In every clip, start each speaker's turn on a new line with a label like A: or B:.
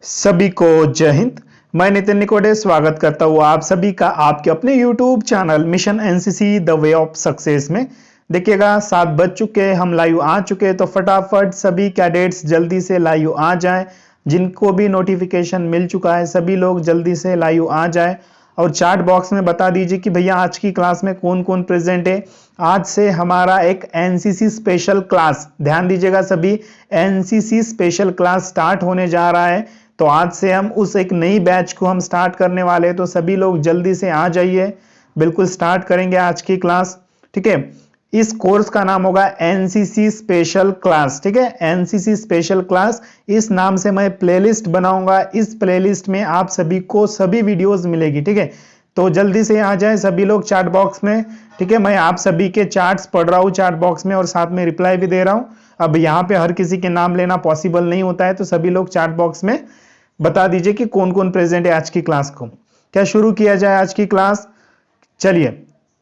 A: सभी को जय हिंद। मैं नितिन निकोडे स्वागत करता हूँ आप सभी का आपके अपने YouTube channel mission NCC the way of success में। देखिएगा 7 बज चुके, हम लाइव आ चुके, तो फटाफट सभी कैडेट्स जल्दी से लाइव आ जाएं। जिनको भी नोटिफिकेशन मिल चुका है सभी लोग जल्दी से लाइव आ जाएं और चैट बॉक्स में बता दीजिए कि भैया आज की क्लास में कौन कौन प्रेजेंट है। आज से हमारा एक एनसीसी स्पेशल क्लास, ध्यान दीजिएगा सभी, एनसीसी स्पेशल क्लास स्टार्ट होने जा रहा है। तो आज से हम उस एक नई बैच को हम स्टार्ट करने वाले हैं, तो सभी लोग जल्दी से आ जाइए। बिल्कुल स्टार्ट करेंगे आज की क्लास, ठीक है। इस कोर्स का नाम होगा एनसीसी स्पेशल क्लास, ठीक है, एनसीसी स्पेशल क्लास। इस नाम से मैं प्लेलिस्ट बनाऊंगा, इस प्लेलिस्ट में आप सभी को सभी वीडियोस मिलेगी, ठीक है। तो जल्दी से आ जाए सभी लोग चैट बॉक्स में, ठीक है। मैं आप सभी के चैट्स पढ़ रहा हूँ चैट बॉक्स में और साथ में रिप्लाई भी दे रहा हूँ। अब यहाँ पे हर किसी के नाम लेना पॉसिबल नहीं होता है, तो सभी लोग चैट बॉक्स में बता दीजिए कि कौन कौन प्रेजेंट है आज की क्लास को। क्या शुरू किया जाए आज की क्लास? चलिए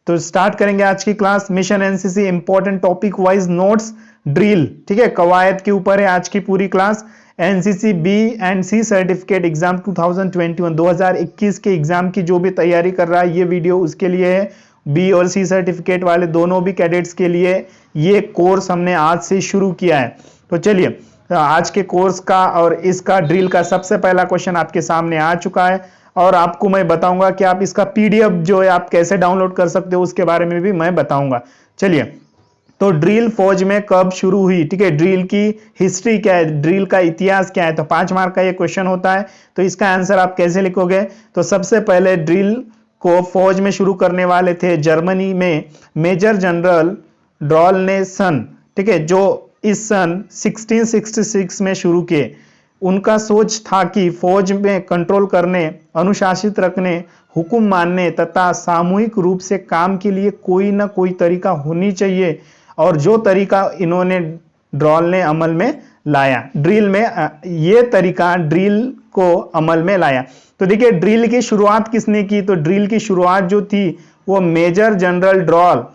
A: तो स्टार्ट करेंगे आज की class. Mission NCC important topic wise notes drill, ठीक है, कवायद के ऊपर है आज की पूरी class. NCC B and C certificate exam 2021 के एग्जाम की जो भी तैयारी कर रहा है ये वीडियो उसके लिए है। बी और सी सर्टिफिकेट वाले दोनों भी कैडेट्स के लिए ये कोर्स हमने आज से शुरू किया है। तो चलिए आज के कोर्स का और इसका ड्रिल का सबसे पहला क्वेश्चन आपके सामने आ चुका है और आपको मैं बताऊंगा कि आप इसका पीडीएफ जो है आप कैसे डाउनलोड कर सकते हो उसके बारे में भी मैं बताऊंगा। चलिए तो ड्रिल फौज में कब शुरू हुई, ठीक है, ड्रिल की हिस्ट्री क्या है, ड्रिल का इतिहास क्या है। तो 5 मार्क का ये क्वेश्चन होता है, तो इसका आंसर आप कैसे लिखोगे। तो सबसे पहले ड्रिल को फौज में शुरू करने वाले थे जर्मनी में मेजर जनरल ड्रॉलनेसन, ठीक है, जो इस सन 1666 में शुरू किए। उनका सोच था कि फौज में कंट्रोल करने, अनुशासित रखने, हुक्म मानने तथा सामूहिक रूप से काम के लिए कोई ना कोई तरीका होनी चाहिए, और जो तरीका इन्होंने ड्रॉल ने अमल में लाया, ड्रिल में ये तरीका ड्रिल को अमल में लाया। तो देखिए ड्रिल की शुरुआत किसने की, तो ड्रिल की शुरुआत जो थी वो मेजर जनरल ड्रॉल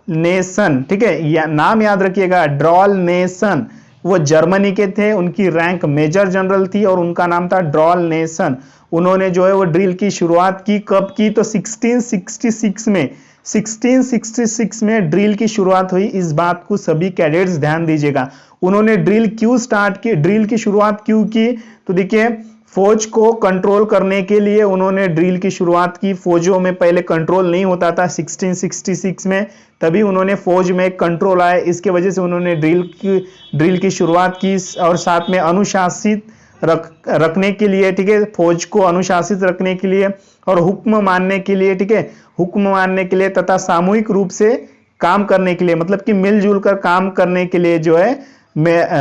A: नेसन, ठीक है, या नाम याद रखिएगा, ड्रॉल नेसन, वो जर्मनी के थे, उनकी रैंक मेजर जनरल थी और उनका नाम था ड्रॉल नेसन। उन्होंने जो है वो ड्रिल की शुरुआत की, कब की, तो 1666 में, 1666 में ड्रिल की शुरुआत हुई। इस बात को सभी कैडेट्स ध्यान दीजिएगा। उन्होंने ड्रिल क्यों स्टार्ट की, ड्रिल की शुरुआत क्यों की, तो देखिए फौज को कंट्रोल करने के लिए उन्होंने ड्रिल की शुरुआत की। फौजों में पहले कंट्रोल नहीं होता था 1666 में, तभी उन्होंने फौज में कंट्रोल आए, इसके वजह से उन्होंने ड्रिल की शुरुआत की। और साथ में अनुशासित रखने के लिए, ठीक है, फौज को अनुशासित रखने के लिए और हुक्म मानने के लिए, ठीक है, हुक्म मानने के लिए तथा सामूहिक रूप से काम करने के लिए, मतलब कि मिलजुल कर काम करने के लिए जो है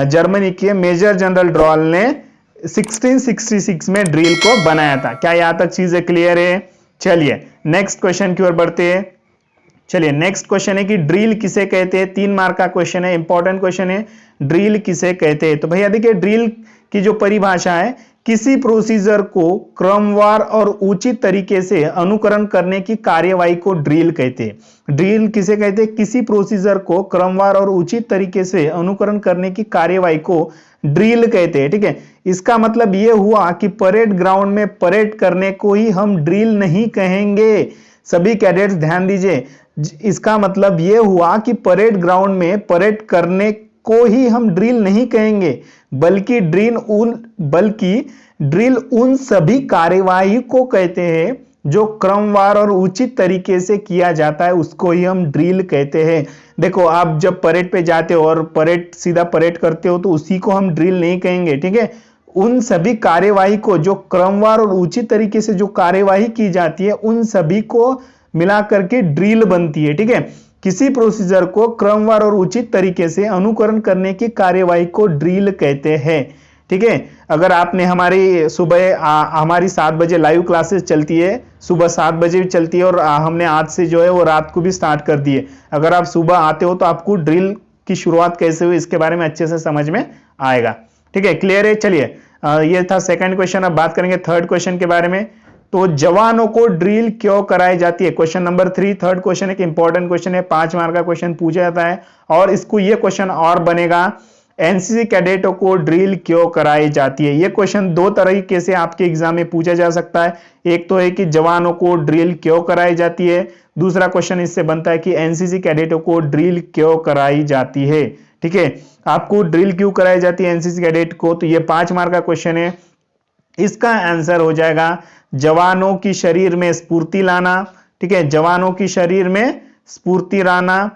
A: जर्मनी के मेजर जनरल ड्रॉल ने 1666 में ड्रिल को बनाया था। क्या यहां तक चीजें क्लियर है? चलिए नेक्स्ट क्वेश्चन की ओर बढ़ते हैं। चलिए नेक्स्ट क्वेश्चन है कि ड्रिल किसे कहते हैं। 3 मार्क का क्वेश्चन है, इंपॉर्टेंट क्वेश्चन है, ड्रिल किसे कहते हैं। तो भैया देखिए ड्रिल की जो परिभाषा है, किसी प्रोसीजर को क्रमवार और उचित तरीके से अनुकरण करने की कार्यवाही को ड्रिल कहते हैं। ड्रिल किसे कहते हैं? किसी प्रोसीजर को क्रमवार और उचित तरीके से अनुकरण करने की कार्यवाही को ड्रिल कहते हैं, ठीक है। इसका मतलब यह हुआ कि परेड ग्राउंड में परेड करने को ही हम ड्रिल नहीं कहेंगे। सभी कैडेट्स ध्यान दीजिए, इसका मतलब यह हुआ कि परेड ग्राउंड में परेड करने को ही हम ड्रिल नहीं कहेंगे, बल्कि ड्रिल उन सभी कार्यवाही को कहते हैं जो क्रमवार और उचित तरीके से किया जाता है, उसको ही हम ड्रिल कहते हैं। देखो आप जब परेड पे जाते हो और सीधा परेड करते हो तो उसी को हम ड्रिल नहीं कहेंगे, ठीक है। उन सभी कार्यवाही को जो क्रमवार और उचित तरीके से जो कार्यवाही की जाती है उन सभी को मिलाकर के ड्रिल बनती है, ठीक है। किसी प्रोसीजर को क्रमवार और उचित तरीके से अनुकरण करने की कार्यवाही को ड्रिल कहते हैं, ठीक है। अगर आपने हमारी सुबह हमारी 7 बजे लाइव क्लासेस चलती है, सुबह 7 बजे भी चलती है और हमने आज से जो है वो रात को भी स्टार्ट कर दी है। अगर आप सुबह आते हो तो आपको ड्रिल की शुरुआत कैसे हुई इसके बारे में अच्छे से समझ में आएगा, ठीक है, क्लियर है। चलिए ये था सेकंड क्वेश्चन। अब बात करेंगे थर्ड क्वेश्चन के बारे में। तो जवानों को ड्रिल क्यों कराई जाती है, क्वेश्चन नंबर 3 थर्ड क्वेश्चन है कि इंपॉर्टेंट क्वेश्चन है, 5 मार्क का क्वेश्चन पूछा जाता है। और इसको ये क्वेश्चन और बनेगा एनसीसी कैडेटों को ड्रिल क्यों कराई जाती है? ये क्वेश्चन दो तरीके से आपके एग्जाम में पूछा जा सकता है। एक तो है कि जवानों को ड्रिल क्यों कराई जाती है, दूसरा क्वेश्चन इससे बनता है कि एनसीसी कैडेटों को ड्रिल क्यों कराई जाती है। ठीक है, आपको ड्रिल क्यों कराई जाती है एनसीसी कैडेट को, तो ये 5 मार्क का क्वेश्चन है। इसका आंसर हो जाएगा जवानों की शरीर में स्फूर्ति लाना। ठीक है, जवानों की शरीर में स्फूर्ति लाना,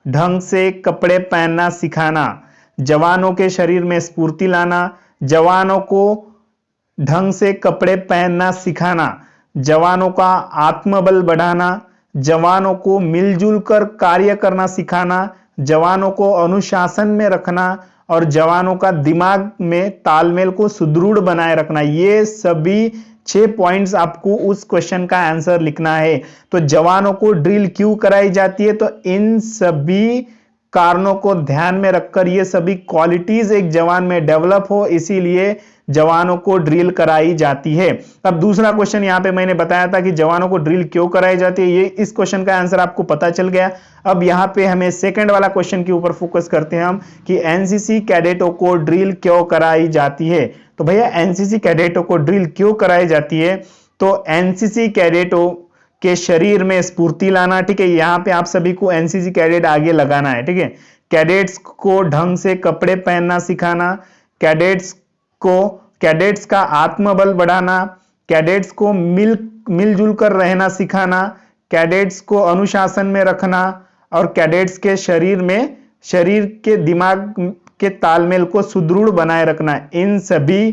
A: ढंग से कपड़े पहनना सिखाना। जवानों के शरीर में स्फूर्ति लाना, जवानों को ढंग से कपड़े पहनना सिखाना, जवानों का आत्मबल बढ़ाना, जवानों को मिलजुल कर कार्य करना सिखाना, जवानों को अनुशासन में रखना और जवानों का दिमाग में तालमेल को सुदृढ़ बनाए रखना। ये सभी 6 पॉइंट्स आपको उस क्वेश्चन का आंसर लिखना है। तो जवानों को ड्रिल क्यों कराई जाती है, तो इन सभी कारणों को ध्यान में रखकर ये सभी क्वालिटीज एक जवान में डेवलप हो, इसीलिए जवानों को ड्रिल कराई जाती है। अब दूसरा क्वेश्चन यहां पे मैंने बताया था कि जवानों को ड्रिल क्यों कराई जाती है, ये इस क्वेश्चन का आंसर आपको पता चल गया। अब यहां पे हमें सेकंड वाला क्वेश्चन के ऊपर फोकस करते हैं हम कि एनसीसी कैडेटों को ड्रिल क्यों कराई जाती है। तो भैया एनसीसी कैडेटों को ड्रिल क्यों कराई जाती है, तो एनसीसी कैडेटों के शरीर में स्फूर्ति लाना। ठीक है, यहां पे आप सभी को एनसीसी कैडेट आगे लगाना है। ठीक है, कैडेट्स को ढंग से कपड़े पहनना सिखाना, कैडेट्स का आत्मबल बढ़ाना, कैडेट्स को मिलजुल कर रहना सिखाना, कैडेट्स को अनुशासन में रखना और कैडेट्स के शरीर के दिमाग के तालमेल को सुदृढ़ बनाए रखना। इन सभी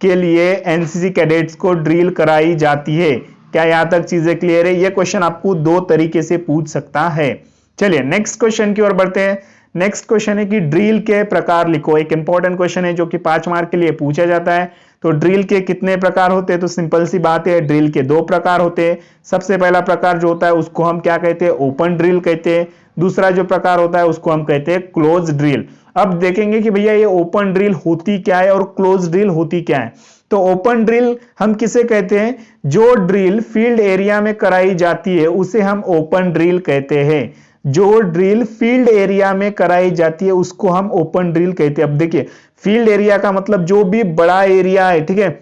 A: के लिए एनसीसी कैडेट्स को ड्रिल कराई जाती है। क्या यहां तक चीजें क्लियर है? यह क्वेश्चन आपको दो तरीके से पूछ सकता है। चलिए नेक्स्ट क्वेश्चन की ओर बढ़ते हैं। नेक्स्ट क्वेश्चन है कि ड्रिल के प्रकार लिखो। एक इंपॉर्टेंट क्वेश्चन है जो कि 5 मार्क के लिए पूछा जाता है। तो ड्रिल के कितने प्रकार होते हैं, तो सिंपल सी बात है, ड्रिल के 2 प्रकार होते हैं। सबसे पहला प्रकार जो होता है उसको हम क्या कहते हैं, ओपन ड्रिल कहते हैं। दूसरा जो प्रकार होता है उसको हम कहते हैं क्लोज ड्रिल। अब देखेंगे कि भैया ये ओपन ड्रिल होती क्या है और क्लोज ड्रिल होती क्या है। तो ओपन ड्रिल हम किसे कहते हैं, जो ड्रिल फील्ड एरिया में कराई जाती है उसे हम ओपन ड्रिल कहते हैं। जो ड्रिल फील्ड एरिया में कराई जाती है उसको हम ओपन ड्रिल कहते हैं। अब देखिए फील्ड एरिया का मतलब जो भी बड़ा एरिया है, ठीक है,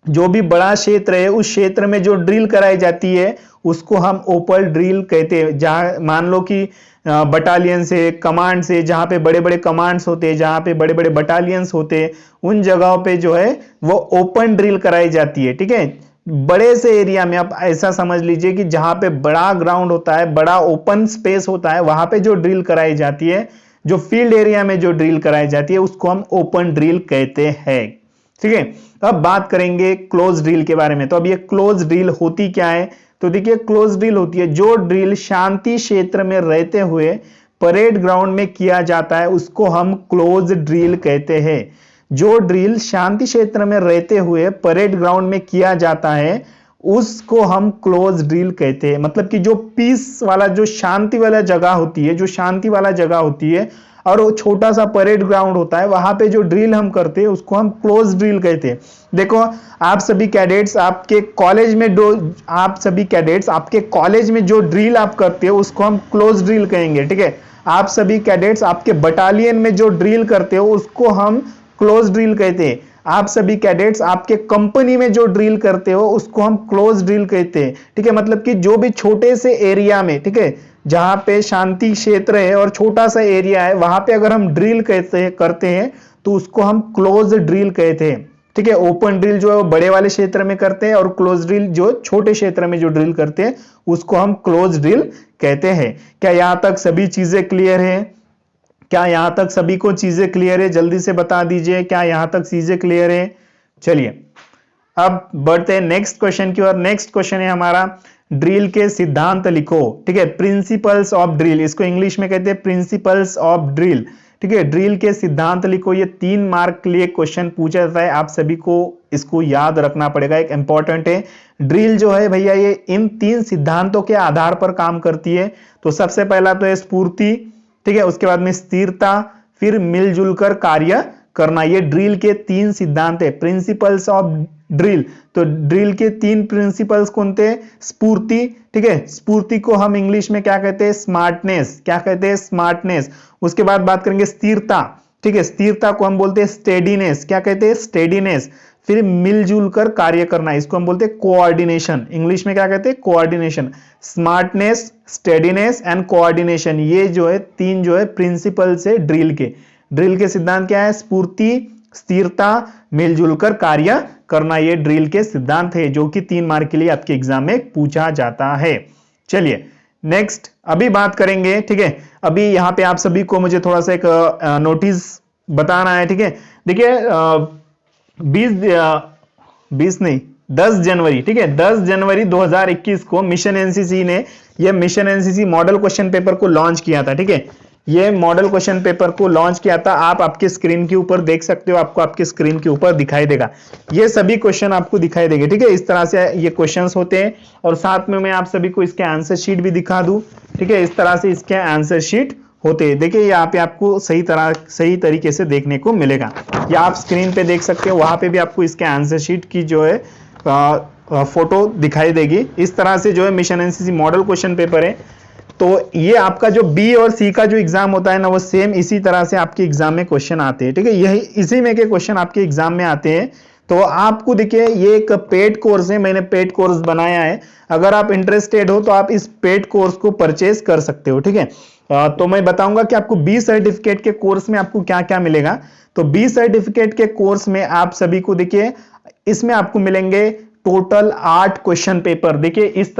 A: जो भी बड़ा क्षेत्र है उस क्षेत्र में जो ड्रिल कराई जाती है उसको हम ओपन ड्रिल कहते हैं। जहां मान लो कि बटालियन से, कमांड से, जहां पे बड़े बड़े कमांड्स होते हैं, जहां पे बड़े बड़े बटालियंस होते हैं, उन जगहों पे जो है वो ओपन ड्रिल कराई जाती है। ठीक है, बड़े से एरिया में आप ऐसा समझ लीजिए कि जहां पे बड़ा ग्राउंड होता है, बड़ा ओपन स्पेस होता है, वहां पे जो ड्रिल कराई जाती है, जो फील्ड एरिया में जो ड्रिल कराई जाती है उसको हम ओपन ड्रिल कहते हैं। ठीक है, अब बात करेंगे क्लोज ड्रिल के बारे में। तो अब ये क्लोज ड्रिल होती क्या है, तो देखिए क्लोज ड्रिल होती है जो ड्रिल शांति क्षेत्र में रहते हुए परेड ग्राउंड में किया जाता है उसको हम क्लोज ड्रिल कहते हैं। जो ड्रिल शांति क्षेत्र में रहते हुए परेड ग्राउंड में किया जाता है उसको हम क्लोज ड्रिल कहते हैं। मतलब कि जो पीस वाला, जो शांति वाला जगह होती है, जो शांति वाला जगह होती है और वो छोटा सा परेड ग्राउंड होता है, वहां पे जो ड्रिल हम करते हैं उसको हम क्लोज ड्रिल कहते हैं। देखो आप सभी कैडेट्स आपके कॉलेज में जो ड्रिल आप करते हो उसको हम क्लोज ड्रिल कहेंगे। ठीक है, आप सभी कैडेट्स आपके बटालियन में जो ड्रिल करते हो उसको हम क्लोज ड्रिल कहते हैं। आप सभी कैडेट्स आपके कंपनी में जो ड्रिल करते हो उसको हम क्लोज ड्रिल कहते हैं। ठीक है, मतलब कि जो भी छोटे से एरिया में, ठीक है, जहां पे शांति क्षेत्र है और छोटा सा एरिया है, वहां पे अगर हम ड्रिल करते हैं तो उसको हम क्लोज ड्रिल कहते हैं। ठीक है, ओपन ड्रिल जो है वो बड़े वाले क्षेत्र में करते हैं और क्लोज ड्रिल जो छोटे क्षेत्र में जो ड्रिल करते हैं उसको हम क्लोज ड्रिल कहते हैं। क्या यहां तक सभी चीजें क्लियर है? क्या यहां तक सभी को चीजें क्लियर है? जल्दी से बता दीजिए, क्या यहां तक चीजें क्लियर है? चलिए अब बढ़ते हैं नेक्स्ट क्वेश्चन की ओर। नेक्स्ट क्वेश्चन है हमारा, ड्रिल के सिद्धांत लिखो। ठीक है, प्रिंसिपल्स ऑफ ड्रिल, इसको इंग्लिश में कहते हैं प्रिंसिपल्स ऑफ ड्रिल। ठीक है, ड्रिल के सिद्धांत लिखो। ये 3 मार्क के लिए क्वेश्चन पूछा जाता है, आप सभी को इसको याद रखना पड़ेगा, एक इंपॉर्टेंट है। ड्रिल जो है भैया ये इन 3 सिद्धांतों के आधार पर काम करती है। तो सबसे पहला तो है स्फूर्ति, ठीक है, उसके बाद में स्थिरता, फिर मिलजुल कर कार्य करना। ये ड्रिल के 3 सिद्धांत है, प्रिंसिपल्स ऑफ ड्रिल। तो ड्रिल के 3 प्रिंसिपल्स कौन थे? स्फूर्ति, ठीक है, स्फूर्ति को हम इंग्लिश में क्या कहते हैं? स्मार्टनेस। क्या कहते हैं? स्मार्टनेस। उसके बाद बात करेंगे स्थिरता। ठीक है, स्थिरता को हम बोलते हैं स्टेडीनेस, क्या कहते हैं, स्टेडीनेस। फिर मिलजुल कर कार्य करना, इसको हम बोलते हैं कोऑर्डिनेशन, इंग्लिश में क्या कहते हैं, coordination. Smartness, steadiness and coordination, ये जो है तीन जो है प्रिंसिपल से ड्रिल के सिद्धांत क्या है, स्फूर्ति, स्थिरता, मिलजुल कर कार्य करना, ये ड्रिल के सिद्धांत है जो कि 3 मार्क के लिए आपके एग्जाम में पूछा जाता है। चलिए नेक्स्ट अभी बात करेंगे, ठीक है, अभी यहाँ पे आप सभी को मुझे थोड़ा सा एक नोटिस बताना है, ठीक है। देखिए 10 जनवरी, ठीक है, 10 जनवरी 2021 को मिशन एनसीसी ने यह mission NCC model question paper को लॉन्च किया था, ठीक है। ये मॉडल क्वेश्चन पेपर को लॉन्च किया था, आप आपके स्क्रीन के ऊपर देख सकते हो, आपको आपके स्क्रीन के ऊपर दिखाई देगा, ये सभी क्वेश्चन आपको दिखाई देंगे, ठीक है। इस तरह से ये क्वेश्चंस होते हैं और साथ में मैं आप सभी को इसके आंसर शीट भी दिखा दूं, ठीक है। इस तरह से इसके आंसर शीट होते हैं, देखिए यहाँ पे आपको सही तरीके से देखने को मिलेगा, या आप स्क्रीन पे देख सकते हो, वहां पे भी आपको इसके आंसर शीट की जो है फोटो दिखाई देगी। इस तरह से जो है mission NCC model question paper है, तो ये आपका जो बी और सी का जो एग्जाम होता है ना, वो सेम इसी तरह से आपके एग्जाम में क्वेश्चन आते हैं, ठीक है। यही इसी में के क्वेश्चन आपके एग्जाम में आते हैं। तो आपको देखिए ये एक पेड कोर्स है, मैंने पेड कोर्स बनाया है, अगर आप इंटरेस्टेड हो तो आप इस पेड कोर्स को परचेज कर सकते हो, ठीक है। तो मैं बताऊंगा कि आपको बी सर्टिफिकेट के कोर्स में आपको क्या क्या मिलेगा। तो बी सर्टिफिकेट के कोर्स में आप सभी को देखिए, इसमें आपको मिलेंगे टोटल 8 क्वेश्चन पेपर। देखिए इस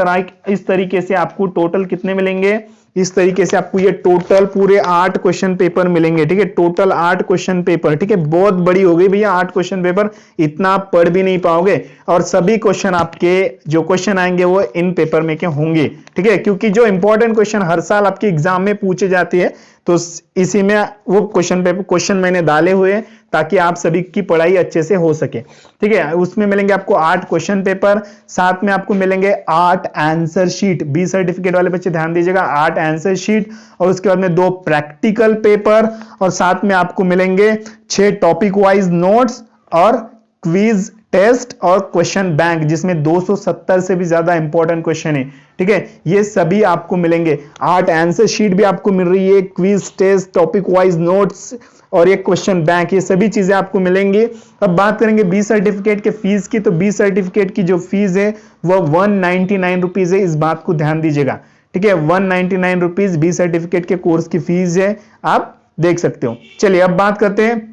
A: तरीके से आपको टोटल कितने मिलेंगे, इस तरीके से आपको ये टोटल पूरे 8 क्वेश्चन पेपर मिलेंगे, ठीक है। टोटल 8 क्वेश्चन पेपर, ठीक है, बहुत बड़ी हो गई भैया 8 क्वेश्चन पेपर, इतना आप पढ़ भी नहीं पाओगे, और सभी क्वेश्चन आपके जो क्वेश्चन आएंगे वो इन पेपर में के होंगे, ठीक है, क्योंकि जो इंपॉर्टेंट क्वेश्चन हर साल आपके एग्जाम में पूछे जाते हैं, तो इसी में वो क्वेश्चन मैंने डाले हुए हैं ताकि आप सभी की पढ़ाई अच्छे से हो सके, ठीक है। उसमें मिलेंगे आपको 8 क्वेश्चन पेपर, साथ में आपको मिलेंगे 8 आंसर शीट, बी सर्टिफिकेट वाले बच्चे ध्यान दीजिएगा, 8 आंसर शीट, और उसके बाद में 2 प्रैक्टिकल पेपर, और साथ में आपको मिलेंगे 6 टॉपिक वाइज नोट्स और क्विज टेस्ट और क्वेश्चन बैंक, जिसमें 270 से भी ज्यादा इंपॉर्टेंट क्वेश्चन है, ठीक है। ये सभी आपको मिलेंगे, 8 आंसर शीट भी आपको मिल रही है, quiz test, topic wise notes और एक क्वेश्चन बैंक, ये सभी चीजें आपको मिलेंगी। अब बात करेंगे बी सर्टिफिकेट के फीस की, तो बी सर्टिफिकेट की जो फीस है वो 199 रुपीज है, इस बात को ध्यान दीजिएगा, ठीक है। 199 रुपीज बी सर्टिफिकेट के कोर्स की फीस है, आप देख सकते हो। चलिए अब बात करते हैं,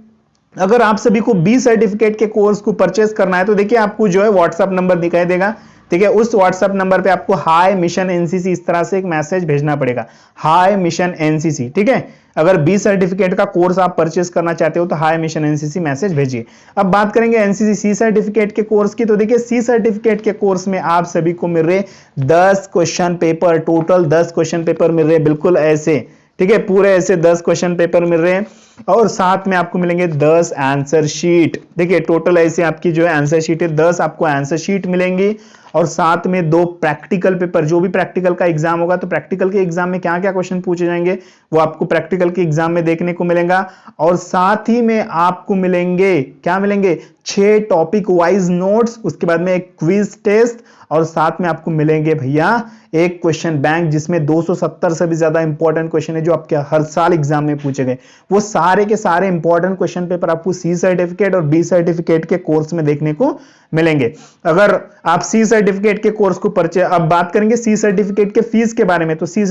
A: अगर आप सभी को बी सर्टिफिकेट के कोर्स को परचेस करना है तो देखिए आपको जो है व्हाट्सएप नंबर दिखाई देगा, ठीक है। उस व्हाट्सएप नंबर पे आपको हाय मिशन एनसीसी इस तरह से एक मैसेज भेजना पड़ेगा, हाय मिशन एनसीसी, ठीक है। अगर बी सर्टिफिकेट का कोर्स आप परचेस करना चाहते हो तो हाय मिशन एनसीसी मैसेज भेजिए। अब बात करेंगे एनसीसी सी सर्टिफिकेट के कोर्स की, तो देखिए सी सर्टिफिकेट के कोर्स में आप सभी को मिल रहे 10 question paper, total 10 question paper मिल रहे, बिल्कुल ऐसे, ठीक है, पूरे ऐसे 10 क्वेश्चन पेपर मिल रहे हैं, और साथ में आपको मिलेंगे 10 आंसर शीट, देखिए टोटल ऐसे आपकी जो है आंसर शीट है, 10 आपको आंसर शीट मिलेंगी, और साथ में 2 प्रैक्टिकल पेपर, जो भी प्रैक्टिकल का एग्जाम होगा तो प्रैक्टिकल के एग्जाम में क्या क्या क्वेश्चन पूछे जाएंगे वो आपको प्रैक्टिकल के एग्जाम में देखने को मिलेगा, और साथ ही में आपको मिलेंगे, क्या मिलेंगे, 6 टॉपिक वाइज नोट्स, उसके बाद में एक क्विज टेस्ट, और साथ में आपको मिलेंगे भैया एक क्वेश्चन बैंक, जिसमें 270 से भी ज्यादा इंपॉर्टेंट क्वेश्चन है जो आपके हर साल एग्जाम में पूछे गए, वो सारे के सारे इंपॉर्टेंट क्वेश्चन पेपर आपको सी सर्टिफिकेट और बी सर्टिफिकेट के कोर्स में देखने को मिलेंगे। अगर आप सी सर्टिफिकेट के कोर्स को अब बात करेंगे सी सर्टिफिकेट के फीस के बारे में, तो सी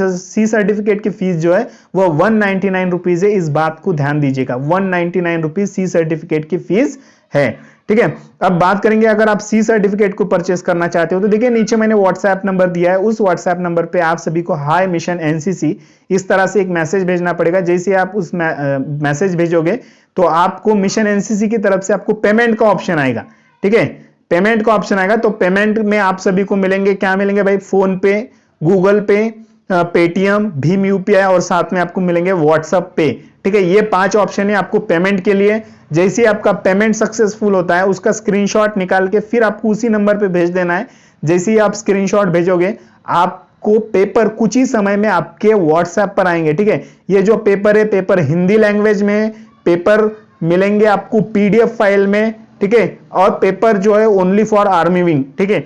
A: सर्टिफिकेट की फीस जो है वो 199 रुपीज है, इस बात को ध्यान दीजिएगा, 199 रुपीज सी सर्टिफिकेट की फीस है, ठीक है। अब बात करेंगे अगर आप सी सर्टिफिकेट को परचेस करना चाहते हो तो देखिए नीचे मैंने व्हाट्सएप नंबर दिया है, उस व्हाट्सएप नंबर पे आप सभी को हाय मिशन एनसीसी इस तरह से एक मैसेज भेजना पड़ेगा। जैसे आप उस मैसेज भेजोगे तो आपको मिशन एनसीसी की तरफ से आपको पेमेंट का ऑप्शन आएगा, ठीक है, पेमेंट का ऑप्शन आएगा। तो पेमेंट में आप सभी को मिलेंगे, क्या मिलेंगे भाई, फोन पे, गूगल पे, पेटीएम, भीम यूपीआई, और साथ में आपको मिलेंगे व्हाट्सएप पे, ठीक है। ये 5 ऑप्शन है आपको पेमेंट के लिए। जैसे ही आपका पेमेंट सक्सेसफुल होता है उसका स्क्रीनशॉट निकाल के फिर आपको उसी नंबर पे भेज देना है। जैसे ही आप स्क्रीनशॉट भेजोगे आपको पेपर कुछ ही समय में आपके व्हाट्सएप पर आएंगे, ठीक है। ये जो पेपर है, पेपर हिंदी लैंग्वेज में, पेपर मिलेंगे आपको पीडीएफ फाइल में, ठीक है, और पेपर जो है ओनली फॉर आर्मी विंग, ठीक है।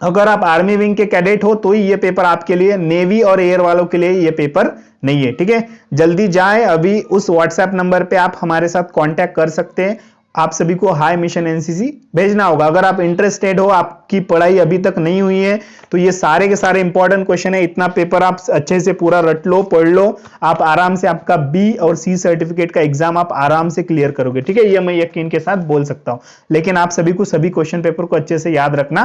A: अगर आप आर्मी विंग के कैडेट हो तो ही ये पेपर आपके लिए, नेवी और एयर वालों के लिए ये पेपर नहीं है। ठीक है, जल्दी जाए, अभी उस व्हाट्सएप नंबर पे आप हमारे साथ कांटेक्ट कर सकते हैं। आप सभी को हाई मिशन एनसीसी भेजना होगा। अगर आप इंटरेस्टेड हो, आपकी पढ़ाई अभी तक नहीं हुई है, तो ये सारे के सारे इंपॉर्टेंट क्वेश्चन है, इतना पेपर आप अच्छे से पूरा रट लो, पढ़ लो, आप आराम से आपका बी और सी सर्टिफिकेट का एग्जाम आप आराम से क्लियर करोगे। ठीक है, ये मैं यकीन के साथ बोल सकता हूं, लेकिन आप सभी को सभी क्वेश्चन पेपर को अच्छे से याद रखना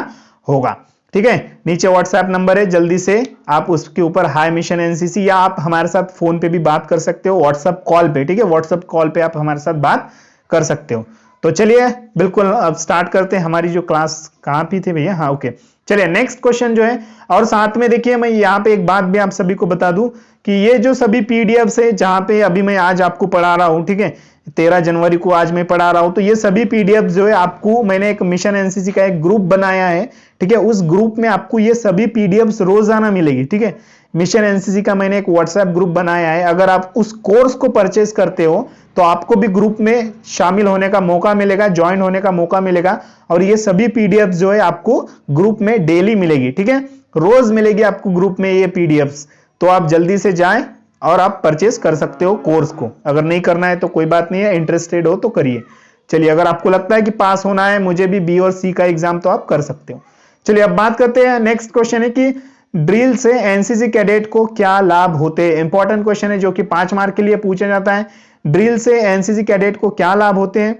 A: होगा। ठीक है, नीचे व्हाट्सएप नंबर है, जल्दी से आप उसके ऊपर हाई मिशन एनसीसी, या आप हमारे साथ फोन पे भी बात कर सकते हो, व्हाट्सएप कॉल पे। ठीक है, व्हाट्सएप कॉल पे आप हमारे साथ बात कर सकते हो। तो चलिए बिल्कुल अब स्टार्ट करते हैं हमारी जो क्लास। कहां पे थे भैया? हाँ, ओके, चलिए नेक्स्ट क्वेश्चन जो है। और साथ में देखिए, मैं यहाँ पे एक बात भी आप सभी को बता दूं कि ये जो सभी पीडीएफ है, जहां पे अभी मैं आज आपको पढ़ा रहा हूं, ठीक है, 13 जनवरी को आज मैं पढ़ा रहा हूं, तो ये सभी पीडीएफ जो है आपको, मैंने एक मिशन एनसीसी का एक ग्रुप बनाया है। ठीक है, उस ग्रुप में आपको ये सभी पीडीएफ रोजाना मिलेगी। ठीक है, मिशन एनसीसी का मैंने एक व्हाट्सएप ग्रुप बनाया है। अगर आप उस कोर्स को परचेज करते हो तो आपको भी ग्रुप में शामिल होने का मौका मिलेगा, ज्वाइन होने का मौका मिलेगा, और ये सभी पीडीएफ जो है आपको ग्रुप में डेली मिलेगी। ठीक है, रोज मिलेगी आपको ग्रुप में ये पीडीएफ। तो आप जल्दी से जाएं और आप परचेज कर सकते हो कोर्स को। अगर नहीं करना है तो कोई बात नहीं है, इंटरेस्टेड हो तो करिए। चलिए, अगर आपको लगता है कि पास होना है मुझे भी बी और सी का एग्जाम, तो आप कर सकते हो। चलिए अब बात करते हैं, नेक्स्ट क्वेश्चन है कि ड्रिल से एनसीसी कैडेट को क्या लाभ होते हैं। इंपॉर्टेंट क्वेश्चन है जो कि 5 मार्क के लिए पूछा जाता है। ड्रिल से एनसीसी कैडेट को क्या लाभ होते हैं,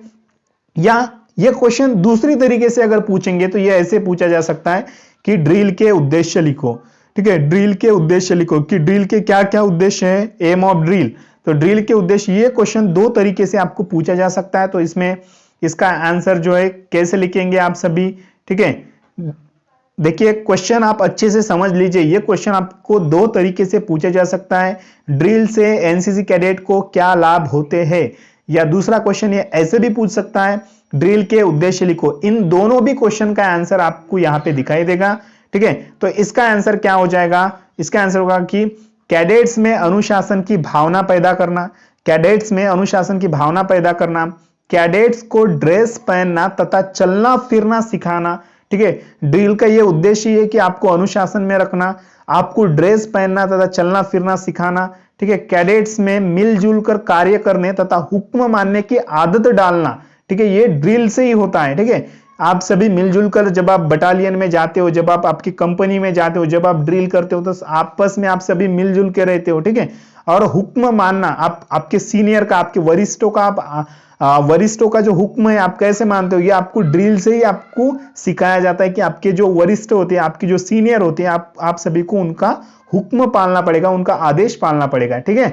A: या ये क्वेश्चन दूसरी तरीके से अगर पूछेंगे तो ये ऐसे पूछा जा सकता है कि ड्रिल के उद्देश्य लिखो। ठीक है, ड्रिल के उद्देश्य लिखो कि ड्रिल के क्या क्या उद्देश्य है, एम ऑफ ड्रिल। तो ड्रिल के उद्देश्य, ये क्वेश्चन 2 तरीके से आपको पूछा जा सकता है। तो इसमें इसका आंसर जो है कैसे लिखेंगे आप सभी। ठीक है, देखिए क्वेश्चन आप अच्छे से समझ लीजिए, ये क्वेश्चन आपको 2 तरीके से पूछा जा सकता है। ड्रिल से एनसीसी कैडेट को क्या लाभ होते हैं, या दूसरा क्वेश्चन ये ऐसे भी पूछ सकता है, ड्रिल के उद्देश्य लिखो। इन दोनों भी क्वेश्चन का आंसर आपको यहां पे दिखाई देगा। ठीक है, तो इसका आंसर क्या हो जाएगा? इसका आंसर होगा कि कैडेट्स में अनुशासन की भावना पैदा करना, कैडेट्स में अनुशासन की भावना पैदा करना, कैडेट्स को ड्रेस पहनना तथा चलना फिरना सिखाना। ठीक है, ड्रिल का ये उद्देश्य है कि आपको अनुशासन में रखना, आपको ड्रेस पहनना तथा चलना फिरना सिखाना। ठीक है, कैडेट्स में मिलजुल कर कार्य करने तथा हुक्म मानने की आदत डालना। ठीक है, ये ड्रिल से ही होता है। ठीक है, आप सभी मिलजुल कर, जब आप बटालियन में जाते हो, जब आप आपकी कंपनी में जाते हो, जब आप ड्रिल करते हो, तो आपस में आप सभी मिलजुल के रहते हो। ठीक है, और हुक्म मानना, आप आपके सीनियर का, आपके वरिष्ठों का, आप वरिष्ठों का जो हुक्म है आप कैसे मानते हो, ये आपको ड्रिल से ही आपको सिखाया जाता है कि आपके जो वरिष्ठ होते हैं, आपके जो सीनियर होते हैं, आप सभी को उनका हुक्म पालना पड़ेगा, उनका आदेश पालना पड़ेगा। ठीक है,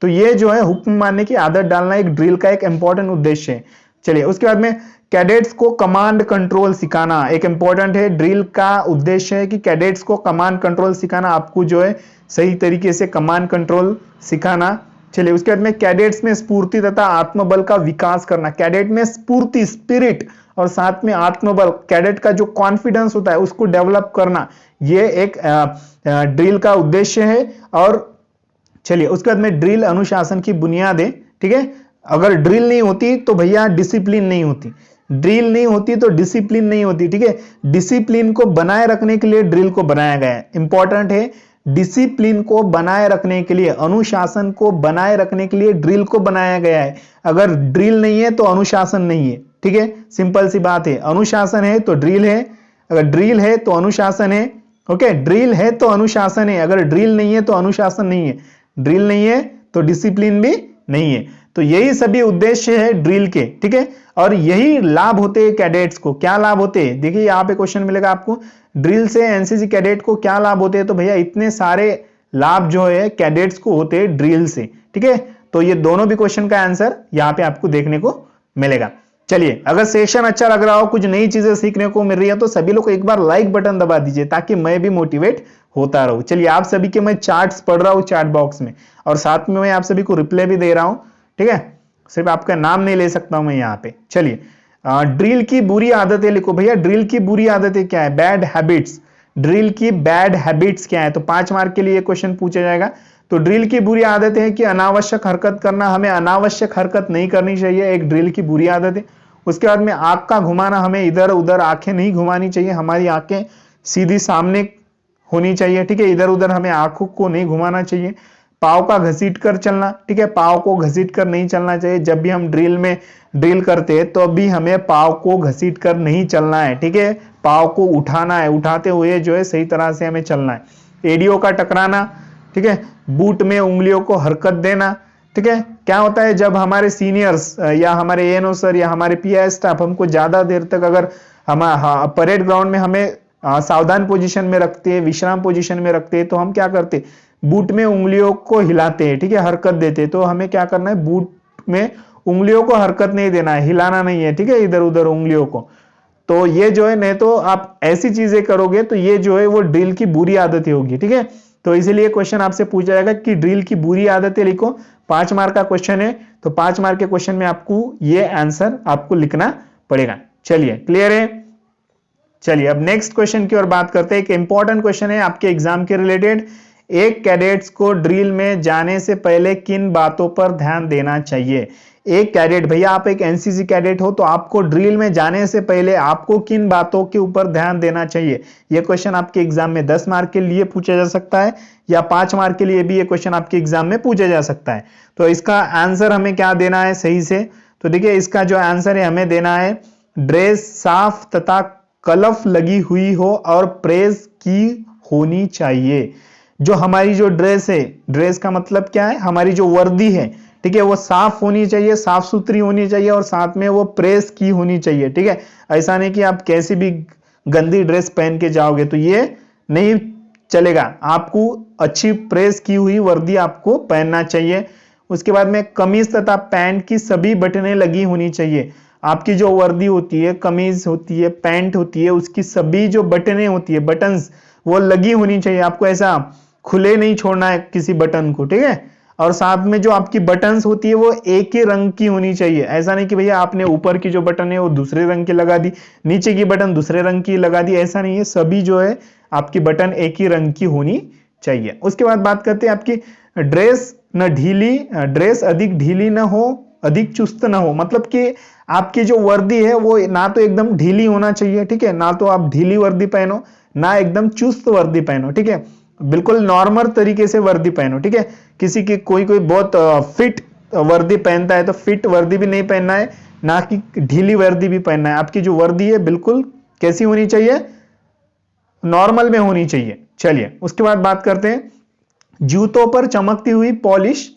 A: तो ये जो है हुक्म मानने की आदत डालना एक ड्रिल का एक इंपॉर्टेंट उद्देश्य है। चलिए उसके बाद में कैडेट्स को कमांड कंट्रोल सिखाना एक इंपॉर्टेंट है। ड्रिल का उद्देश्य है कि कैडेट्स को कमांड कंट्रोल सिखाना, आपको जो है सही तरीके से कमांड कंट्रोल सिखाना। चलिए उसके बाद में कैडेट्स में स्फूर्ति तथा आत्मबल का विकास करना, कैडेट में स्फूर्ति, स्पिरिट, और साथ में आत्मबल, कैडेट का जो कॉन्फिडेंस होता है उसको डेवलप करना, ये एक ड्रिल का उद्देश्य है। और चलिए उसके बाद में ड्रिल अनुशासन की बुनियाद है। ठीक है, अगर ड्रिल नहीं होती तो भैया डिसिप्लिन नहीं होती, ड्रिल नहीं होती तो डिसिप्लिन नहीं होती। ठीक है, डिसिप्लिन को बनाए रखने के लिए ड्रिल को बनाया गया है। इंपॉर्टेंट है, डिसिप्लिन को बनाए रखने के लिए, अनुशासन को बनाए रखने के लिए ड्रिल को बनाया गया है। अगर ड्रिल नहीं है तो अनुशासन नहीं है। ठीक है, सिंपल सी बात है, अनुशासन है तो ड्रिल है, अगर ड्रिल है तो अनुशासन है। ओके, ड्रिल है तो अनुशासन है, अगर ड्रिल नहीं है तो अनुशासन नहीं है, ड्रिल नहीं है तो डिसिप्लिन भी नहीं है। तो यही सभी उद्देश्य है ड्रिल के। ठीक है, और यही लाभ होते हैं कैडेट्स को। क्या लाभ होते हैं, देखिए यहाँ पे क्वेश्चन मिलेगा आपको, ड्रिल से एनसीसी कैडेट को क्या लाभ होते हैं, तो भैया इतने सारे लाभ जो है कैडेट्स को होते हैं ड्रिल से। ठीक है, तो ये दोनों भी क्वेश्चन का आंसर यहाँ पे आपको देखने को मिलेगा। चलिए, अगर सेशन अच्छा लग रहा हो, कुछ नई चीजें सीखने को मिल रही है, तो सभी लोग एक बार लाइक बटन दबा दीजिए ताकि मैं भी मोटिवेट होता रहूं। चलिए, आप सभी के मैं चार्ट्स पढ़ रहा हूं चैट बॉक्स में, और साथ में मैं आप सभी को रिप्लाई भी दे रहा हूं। ठीक है, सिर्फ आपका नाम नहीं ले सकता हूं मैं यहाँ पे। चलिए, ड्रिल की बुरी आदतें लिखो। भैया ड्रिल की बुरी आदतें क्या है, बैड हैबिट्स, ड्रिल की बैड हैबिट्स क्या है, तो 5 मार्क के लिए क्वेश्चन पूछा जाएगा। तो ड्रिल की बुरी आदतें है कि अनावश्यक हरकत करना, हमें अनावश्यक हरकत नहीं करनी चाहिए, एक ड्रिल की बुरी आदत है। उसके बाद में आंख का घुमाना, हमें इधर उधर आंखें नहीं घुमानी चाहिए, हमारी आंखें सीधी सामने होनी चाहिए, ठीक है, इधर उधर हमें आंखों को नहीं घुमाना चाहिए। पाँव का घसीट कर चलना, ठीक है, पाँव को घसीट कर नहीं चलना चाहिए। जब भी हम ड्रिल में ड्रिल करते हैं तो अभी हमें पाँव को घसीट कर नहीं चलना है, ठीक है, पाँव को उठाना है, उठाते हुए जो है सही तरह से हमें चलना है। एडियो का टकराना, ठीक है, बूट में उंगलियों को हरकत देना, ठीक है। क्या होता है जब हमारे सीनियर्स या हमारे एएनओ सर या हमारे पीआई स्टाफ हमको ज्यादा देर तक अगर हम परेड ग्राउंड में हमें सावधान पोजीशन में रखते हैं, विश्राम पोजीशन में रखते हैं, तो हम क्या करते, बूट में उंगलियों को हिलाते हैं, ठीक है, हरकत देते हैं। तो हमें क्या करना है, बूट में उंगलियों को हरकत नहीं देना है, हिलाना नहीं है, ठीक है, इधर उधर उंगलियों को। तो ये जो है, नहीं तो आप ऐसी चीजें करोगे तो ये जो है वो ड्रिल की बुरी आदतें होगी, ठीक है। तो इसीलिए क्वेश्चन आपसे पूछा जाएगा कि ड्रिल की बुरी आदतें लिखो। 5 मार्क का क्वेश्चन है, तो 5 मार्क के क्वेश्चन में आपको ये आंसर आपको लिखना पड़ेगा। चलिए, क्लियर है। चलिए अब नेक्स्ट क्वेश्चन की ओर बात करते हैं। एक इंपॉर्टेंट क्वेश्चन है आपके एग्जाम के रिलेटेड। एक कैडेट्स को ड्रिल में जाने से पहले किन बातों पर ध्यान देना चाहिए। एक कैडेट, भैया आप एक एनसीसी कैडेट हो तो आपको ड्रिल में जाने से पहले आपको किन बातों के ऊपर ध्यान देना चाहिए। यह क्वेश्चन आपके एग्जाम में 10 मार्क के लिए पूछा जा सकता है या 5 मार्क के लिए भी ये क्वेश्चन आपके एग्जाम में पूछा जा सकता है। तो इसका आंसर हमें क्या देना है सही से, तो देखिए इसका जो आंसर है हमें देना है ड्रेस साफ तथा कलफ लगी हुई हो और प्रेस की होनी चाहिए। जो हमारी जो ड्रेस है, ड्रेस का मतलब क्या है, हमारी जो वर्दी है, ठीक है, वो साफ होनी चाहिए, साफ सुथरी होनी चाहिए और साथ में वो प्रेस की होनी चाहिए, ठीक है। ऐसा नहीं कि आप कैसी भी गंदी ड्रेस पहन के जाओगे तो ये नहीं चलेगा, आपको अच्छी प्रेस की हुई वर्दी आपको पहनना चाहिए। उसके बाद में कमीज तथा पैंट की सभी बटनें लगी होनी चाहिए। आपकी जो वर्दी होती है, कमीज होती है, पैंट होती है, उसकी सभी जो बटनें होती है, बटन्स, वो लगी होनी चाहिए। आपको ऐसा खुले नहीं छोड़ना है किसी बटन को, ठीक है। और साथ में जो आपकी बटन्स होती है वो एक ही रंग की होनी चाहिए। ऐसा नहीं कि भैया आपने ऊपर की जो बटन है वो दूसरे रंग की लगा दी, नीचे की बटन दूसरे रंग की लगा दी, ऐसा नहीं है। सभी जो है आपकी बटन एक ही रंग की होनी चाहिए। उसके बाद बात करते हैं आपकी ड्रेस न ढीली, ड्रेस अधिक ढीली ना हो, अधिक चुस्त ना हो। मतलब कि आपकी जो वर्दी है वो ना तो एकदम ढीली होना चाहिए, ठीक है, ना तो आप ढीली वर्दी पहनो, ना एकदम चुस्त वर्दी पहनो, ठीक है, बिल्कुल नॉर्मल तरीके से वर्दी पहनो, ठीक है। किसी की कोई बहुत फिट वर्दी पहनता है तो फिट वर्दी भी नहीं पहनना है, ना कि ढीली वर्दी भी पहनना है। आपकी जो वर्दी है बिल्कुल कैसी होनी चाहिए, नॉर्मल में होनी चाहिए। चलिए उसके बाद बात करते हैं, जूतों पर चमकती हुई पॉलिश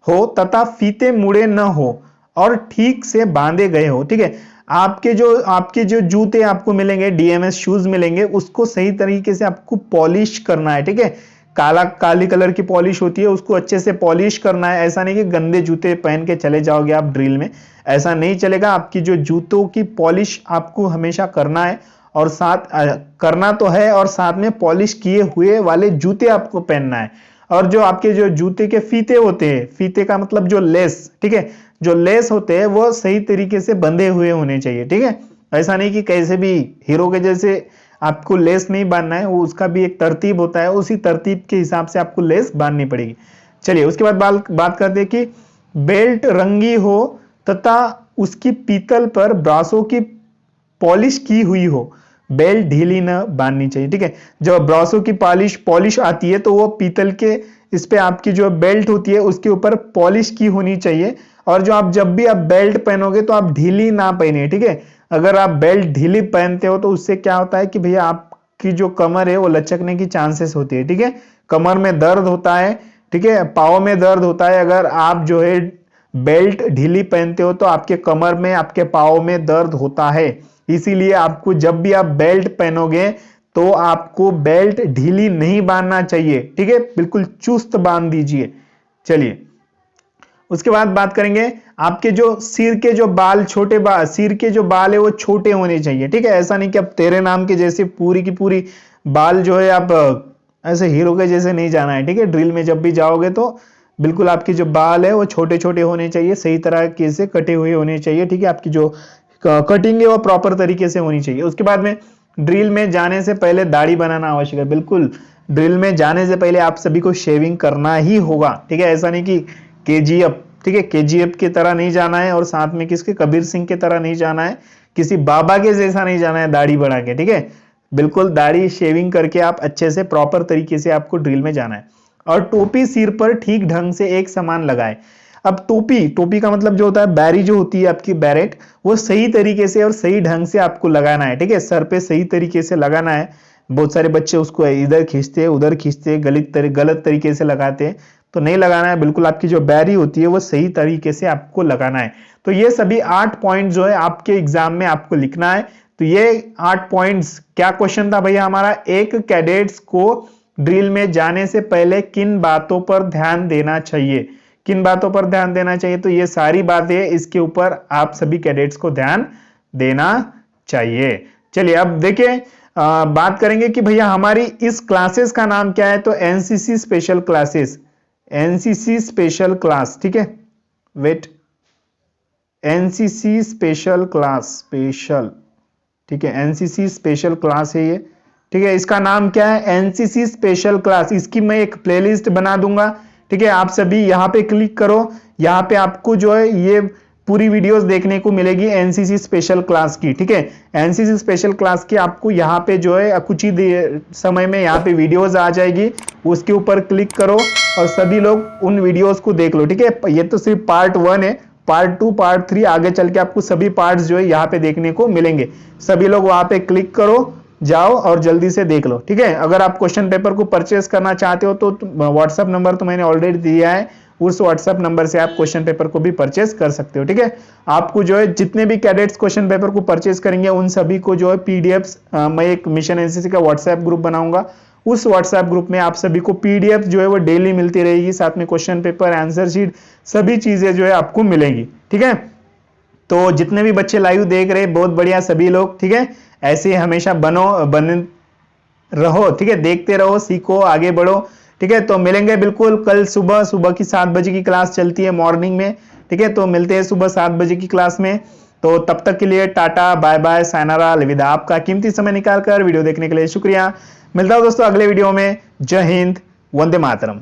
A: हो तथा फीते मुड़े न हो और ठीक से बांधे गए हो, ठीक है। आपके जो जूते आपको मिलेंगे, डीएमएस शूज मिलेंगे, उसको सही तरीके से आपको पॉलिश करना है, ठीक है। काली कलर की पॉलिश होती है, उसको अच्छे से पॉलिश करना है। ऐसा नहीं कि गंदे जूते पहन के चले जाओगे आप ड्रिल में, ऐसा नहीं चलेगा। आपकी जो जूतों की पॉलिश आपको हमेशा करना है और करना तो है, और साथ में पॉलिश किए हुए वाले जूते आपको पहनना है। और जो आपके जो जूते के फीते होते हैं, फीते का मतलब जो लेस, ठीक है, जो लेस होते हैं वो सही तरीके से बंधे हुए होने चाहिए, ठीक है। ऐसा नहीं कि कैसे भी हीरो के जैसे आपको लेस नहीं बांधना है, वो उसका भी एक तरतीब होता है, उसी तरतीब के हिसाब से आपको लेस बांधनी पड़ेगी। चलिए उसके बाद बात करते हैं कि बेल्ट रंगी हो तथा उसकी पीतल पर ब्रासों की पॉलिश की हुई हो। बेल्ट ढीली न बांधनी चाहिए, ठीक है। जब ब्रासों की पॉलिश आती है तो वो पीतल के इस पे आपकी जो बेल्ट होती है उसके ऊपर पॉलिश की होनी चाहिए। और जब भी आप बेल्ट पहनोगे तो आप ढीली ना पहने, ठीक है। अगर आप बेल्ट ढीली पहनते हो तो उससे क्या होता है कि भैया आपकी जो कमर है वो लचकने की चांसेस होती है, ठीक है। कमर में दर्द होता है, ठीक है, पाँव में दर्द होता है। अगर आप जो है बेल्ट ढीली पहनते हो तो आपके कमर में, आपके पाँव में दर्द होता है। इसीलिए आपको जब भी आप बेल्ट पहनोगे तो आपको बेल्ट ढीली नहीं बांधना चाहिए, ठीक है, बिल्कुल चुस्त बांध दीजिए। चलिए उसके बाद बात करेंगे आपके जो सिर के जो बाल, सिर के जो बाल है वो छोटे होने चाहिए, ठीक है। ऐसा नहीं कि अब तेरे नाम के जैसे पूरी की पूरी बाल जो है आप ऐसे हीरो के जैसे नहीं जाना है, ठीक है। ड्रिल में जब भी जाओगे तो बिल्कुल आपके जो बाल है वो छोटे छोटे होने चाहिए, सही तरह से कटे हुए होने चाहिए, ठीक है। आपकी जो कटिंग है वो प्रॉपर तरीके से होनी चाहिए। उसके बाद में ड्रिल में जाने से पहले दाढ़ी बनाना आवश्यक है। बिल्कुल ड्रिल में जाने से पहले आप सभी को शेविंग करना ही होगा, ठीक है। ऐसा नहीं कि केजीएफ, ठीक है, केजीएफ की तरह नहीं जाना है और साथ में किसके कबीर सिंह की तरह नहीं जाना है, किसी बाबा के जैसा नहीं जाना है दाढ़ी बढ़ा के, ठीक है। बिल्कुल दाढ़ी शेविंग करके आप अच्छे से प्रॉपर तरीके से आपको ड्रिल में जाना है। और टोपी सिर पर ठीक ढंग से एक समान लगाए। अब टोपी का मतलब जो होता है बैरी जो होती है आपकी बैरेट, वो सही तरीके से और सही ढंग से आपको लगाना है, ठीक है, सर पे सही तरीके से लगाना है। बहुत सारे बच्चे उसको इधर खींचते उधर खींचते गलत तरीके से लगाते हैं, तो नहीं लगाना है। बिल्कुल आपकी जो बैरी होती है वो सही तरीके से आपको लगाना है। तो ये सभी 8 पॉइंट जो है आपके एग्जाम में आपको लिखना है। तो ये 8 पॉइंट्स क्या क्वेश्चन था भैया हमारा, एक कैडेट्स को ड्रिल में जाने से पहले किन बातों पर ध्यान देना चाहिए, किन बातों पर ध्यान देना चाहिए। तो ये सारी बातें इसके ऊपर आप सभी कैडेट्स को ध्यान देना चाहिए। चलिए अब देखिए बात करेंगे कि भैया हमारी इस क्लासेस का नाम क्या है। तो NCC special classes, NCC special class, ठीक है, wait, NCC special class, special, ठीक है, एनसीसी स्पेशल क्लास है ये, ठीक है। इसका नाम क्या है, एनसीसी स्पेशल क्लास। इसकी मैं एक प्लेलिस्ट बना दूंगा, ठीक है। आप सभी यहाँ पे क्लिक करो, यहाँ पे आपको जो है ये पूरी वीडियोस देखने को मिलेगी एनसीसी स्पेशल क्लास की, ठीक है। एनसीसी स्पेशल क्लास की आपको यहाँ पे जो है कुछ ही समय में यहाँ पे वीडियोस आ जाएगी, उसके ऊपर क्लिक करो और सभी लोग उन वीडियोस को देख लो, ठीक है। ये तो सिर्फ पार्ट 1 है, पार्ट 2 पार्ट 3 आगे चल के आपको सभी पार्ट्स जो है यहाँ पे देखने को मिलेंगे। सभी लोग वहां पे क्लिक करो, जाओ और जल्दी से देख लो, ठीक है। अगर आप क्वेश्चन पेपर को परचेस करना चाहते हो तो व्हाट्सएप नंबर तो मैंने ऑलरेडी दिया है, उस व्हाट्सएप नंबर से आप क्वेश्चन पेपर को भी परचेस कर सकते हो, ठीक है। आपको जो है जितने भी कैडेट्स क्वेश्चन पेपर को परचेस करेंगे उन सभी को जो है पीडीएफ्स मैं एक मिशन एनसीसी का व्हाट्सएप ग्रुप बनाऊंगा, उस व्हाट्सएप ग्रुप में आप सभी को पीडीएफ जो है वो डेली मिलती रहेगी, साथ में क्वेश्चन पेपर, आंसर शीट, सभी चीजें जो है आपको मिलेंगी, ठीक है। तो जितने भी बच्चे लाइव देख रहे हैं बहुत बढ़िया सभी लोग, ठीक है, ऐसे हमेशा बने रहो, ठीक है, देखते रहो, सीखो, आगे बढ़ो, ठीक है। तो मिलेंगे बिल्कुल कल सुबह की 7 बजे की क्लास चलती है मॉर्निंग में, ठीक है। तो मिलते हैं सुबह 7 बजे की क्लास में। तो तब तक के लिए टाटा बाय बाय सायनारा अलविदा। आपका कीमती समय निकालकर वीडियो देखने के लिए शुक्रिया। मिलता हूं दोस्तों अगले वीडियो में। जय हिंद, वंदे मातरम।